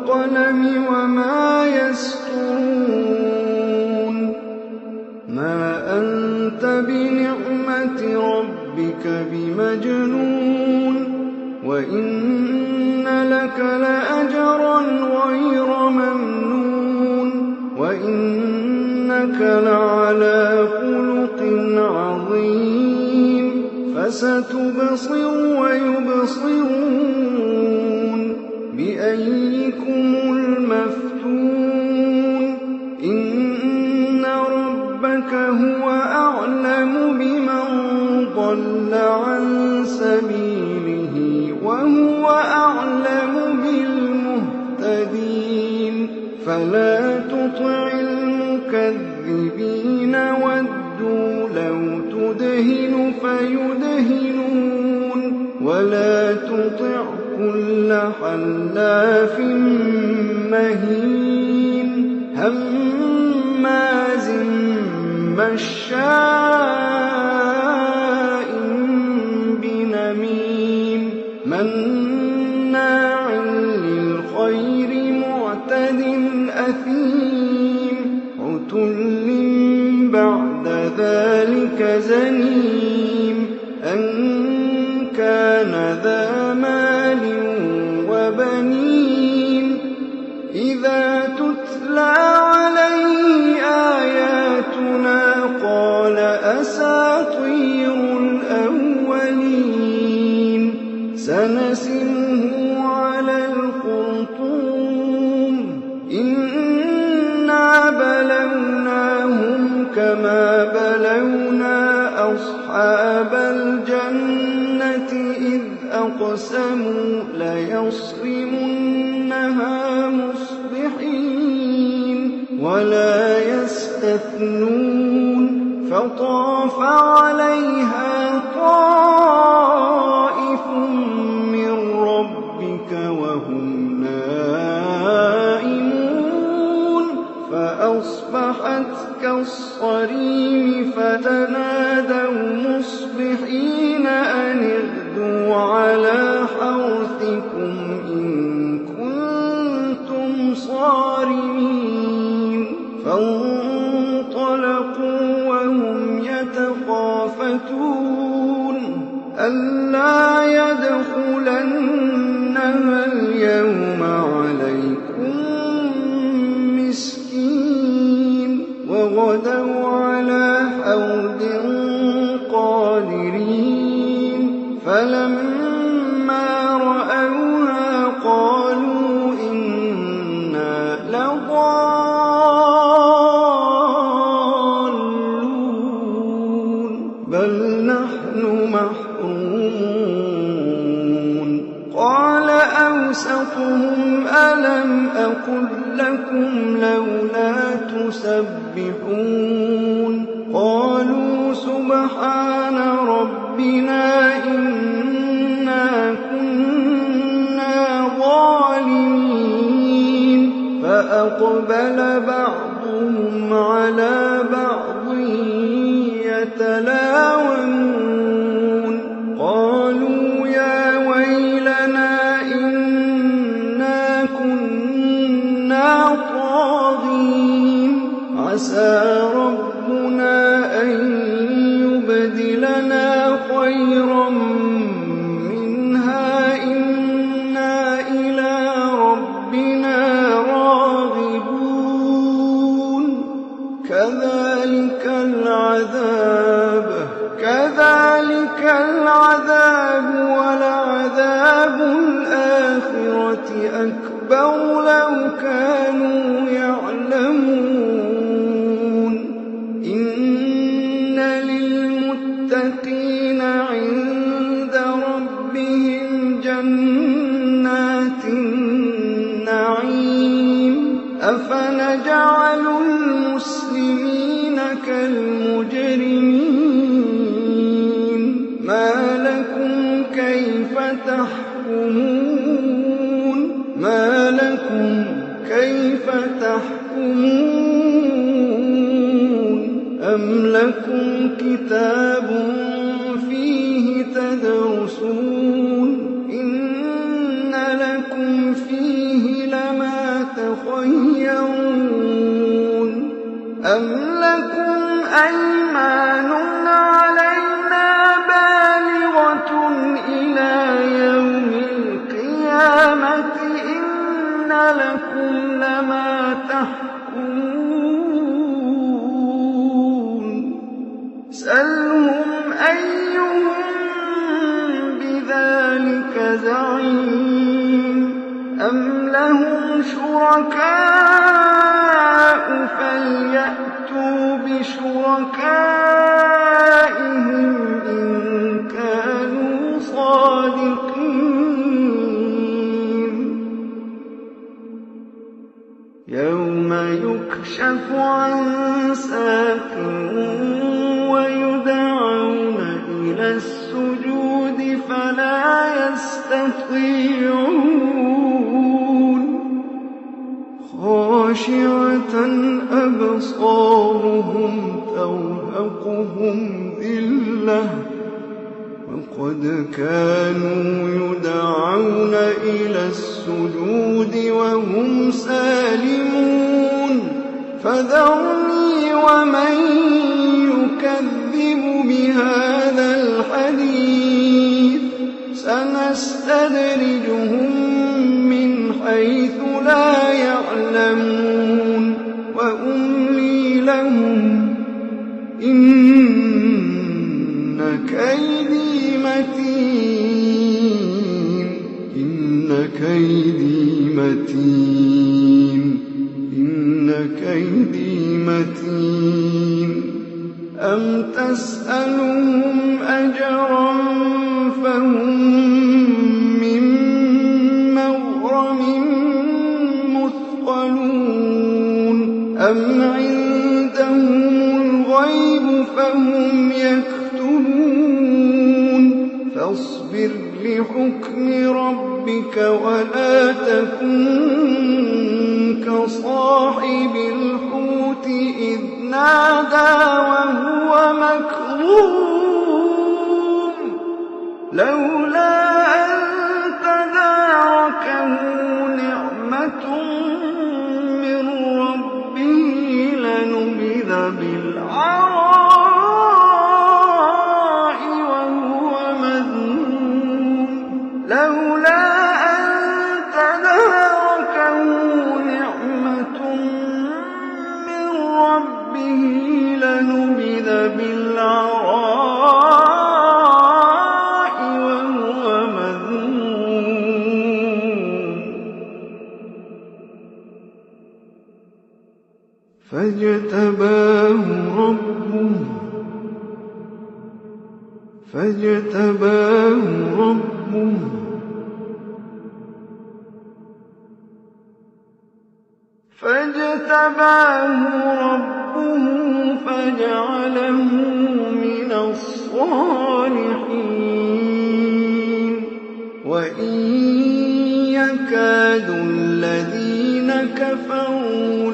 وَالْقَلَمِ وَمَا يَسْطُرُونَ مَا أَنتَ بِنِعْمَةِ رَبِّكَ بِمَجْنُونٍ وَإِنَّ لَكَ لَأَجْرًا غَيْرَ مَمْنُونٍ وَإِنَّكَ لَعَلَىٰ خُلُقٍ عَظِيمٍ فَسَتُبْصِرُ وَيُبْصِرُونَ بِأَييِّكُمُ الْمَفْتُونُ إِنَّ رَبَّكَ هُوَ أَعْلَمُ بِمَن ضَلَّ عَن سَبِيلِهِ وَهُوَ أَعْلَمُ بِالْمُهْتَدِينَ فَلَا تُطِعِ الْمُكَذِّبِينَ وَدُّوا لَوْ تُدْهِنُ فَيُدْهِنُونَ وَلَا تُطِعْ كُلَّ حَلَّافٍ مَّهِينٍ هَمَّازٍ مَّشَّاءٍ بِنَمِيمٍ مَّنَّاعٍ لِّلْخَيْرِ مُعْتَدٍ أَثِيمٍ عُتُلٍّ بَعْدَ ذَٰلِكَ زَنِيمٍ أَن كَانَ ذَا مَالٍ وَبَنِينَ إِذَا تُتْلَىٰ عَلَيْهِ آيَاتُنَا قَالَ أَسَاطِيرُ الْأَوَّلِينَ سَنَسِمُهُ عَلَى الْخُرْطُومِ إِنَّا بَلَوْنَاهُمْ كَمَا بَلَوْنَا أَصْحَابَ الْجَنَّةِ إِذْ أَقْسَمُوا لَيَصْرِمُنَّهَا مُصْبِحِينَ وَلَا يَسْتَثْنُونَ فَطَافَ عَلَيْهَا طَائِفٌ مِّن رَّبِّكَ وَهُمْ نَائِمُونَ فَأَصْبَحَتْ كَالصَّرِيمِ فَتَنَادَوْا مُصْبِحِينَ أَنِ اغْدُوا عَلَىٰ حَرْثِكُمْ إِن كُنتُمْ صَارِمِينَ فَانطَلَقُوا وَهُمْ يَتَخَافَتُونَ أَلَّا يَدْخُلَنَّهَا الْيَوْمَ عَلَيْكُم مِّسْكِينٌ وَغَدَوْا عَلَىٰ حَرْدٍ قَادِرِينَ فَلَمَّا رَأَوْهَا قَالُوا إِنَّا لَضَالُّونَ بَلْ نَحْنُ مَحْرُومُونَ قَالَ أَوْسَطُهُمْ أَلَمْ أَقُل لَّكُمْ لَوْلَا تُسَبِّحُونَ قَالُوا سُبْحَانَ رَبِّنَا إِنَّا كُنَّا ظَالِمِينَ فَأَقْبَلَ بَعْضُهُمْ عَلَىٰ بَعْضٍ يَتَلَاوَمُونَ قَالُوا يَا وَيْلَنَا إِنَّا كُنَّا طَاغِينَ عَسَىٰ رَبُّنَا أَن يُبْدِلَنَا خَيْرًا مِّنْهَا إِنَّا إِلَىٰ رَبِّنَا رَاغِبُونَ كَذَٰلِكَ الْعَذَابُ وَلَعَذَابُ الْآخِرَةِ أَكْبَرُ لَوْ كَانُوا يَعْلَمُونَ إِنَّ لِلْمُتَّقِينَ عِندَ رَبِّهِمْ جَنَّاتِ النَّعِيمِ أَفَنَجْعَلُ الْمُسْلِمِينَ كَالْمُجْرِمِينَ مَا لَكُمْ كَيْفَ تَحْكُمُونَ أَمْ لَكُمْ كِتَابٌ فِيهِ تَدْرُسُونَ إِنَّ لَكُمْ فِيهِ لَمَا أَمْ لَكُمْ أَيْمَانٌ عَلَيْنَا بَالِغَةٌ إِلَىٰ يَوْمِ الْقِيَامَةِ إِنَّ لَكُمْ لَمَا تَحْكُمُونَ سَلْهُمْ أَيُّهُم بِذَٰلِكَ زَعِيمٌ أَمْ لَهُمْ شُرَكَاءُ فَلْيَأْتُوا بِشُرَكَائِهِمْ إِن كَانُوا صَادِقِينَ يَوْمَ يُكْشَفُ عَن سَاقٍ وَيُدْعَوْنَ إِلَى السُّجُودِ فَلَا يَسْتَطِيعُونَ خَاشِعَةً أَبْصَارُهُمْ تَرْهَقُهُمْ ذِلَّةٌ وَقَدْ كَانُوا يُدْعَوْنَ إِلَى السُّجُودِ وَهُمْ سَالِمُونَ فَذَرْنِي وَمَن يُكَذِّبُ بِهَٰذَا الْحَدِيثِ سَنَسْتَدْرِجُهُم مِّنْ حَيْثُ لَا يَعْلَمُونَ وَأُمْلِي لَهُمْ إِنَّ كَيْدِي مَتِينٌ إِنَّ كَيْدِي مَتِينٌ أَمْ تَسْأَلُهُمْ أَجْرًا فَهُم مِّن مَّغْرَمٍ مُّثْقَلُونَ أَمْ عِندَهُمُ الْغَيْبُ فَهُمْ يَكْتُبُونَ فَاصْبِرْ لِحُكْمِ رَبِّكَ وَلَا تَكُن كَصَاحِبِ الْحُوتِ إِذْ نَادَىٰ وَهُوَ مَكْظُومٌ لَّوْلَا أَن تَدَارَكَهُ نِعْمَةٌ مِّن رَّبِّهِ لَنُبِذَ بِالْعَرَاءِ وَهُوَ مَذْمُومٌ لَّوْلَا أَن تَدَارَكَهُ نِعْمَةٌ مِّن رَّبِّهِ لَنُبِذَ بِالْعَرَاءِ وَهُوَ مَذْمُومٌ فاجتباه ربه فجعله من الصالحين وإن يكاد الذين كفروا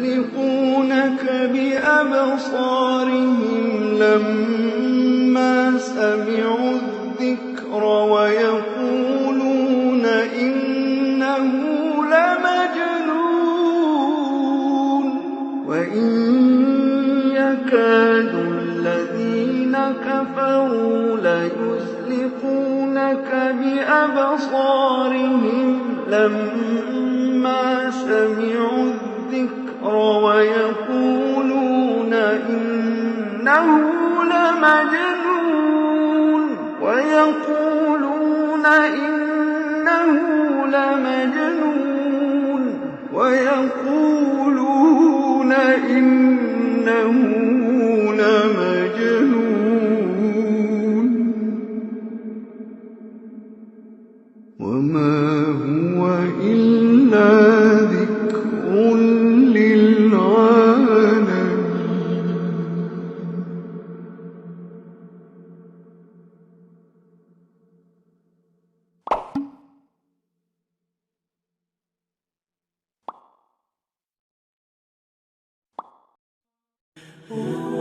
ليزلقونك بأبصارهم لما سمعوا الذكر ويقولون إنه لمجنون وإن يكاد الذين كفروا ليزلقونك بأبصارهم لما سمعوا الذكر ويقولون إنه لمجنون وما هو إلا ذكر للعالمين Oh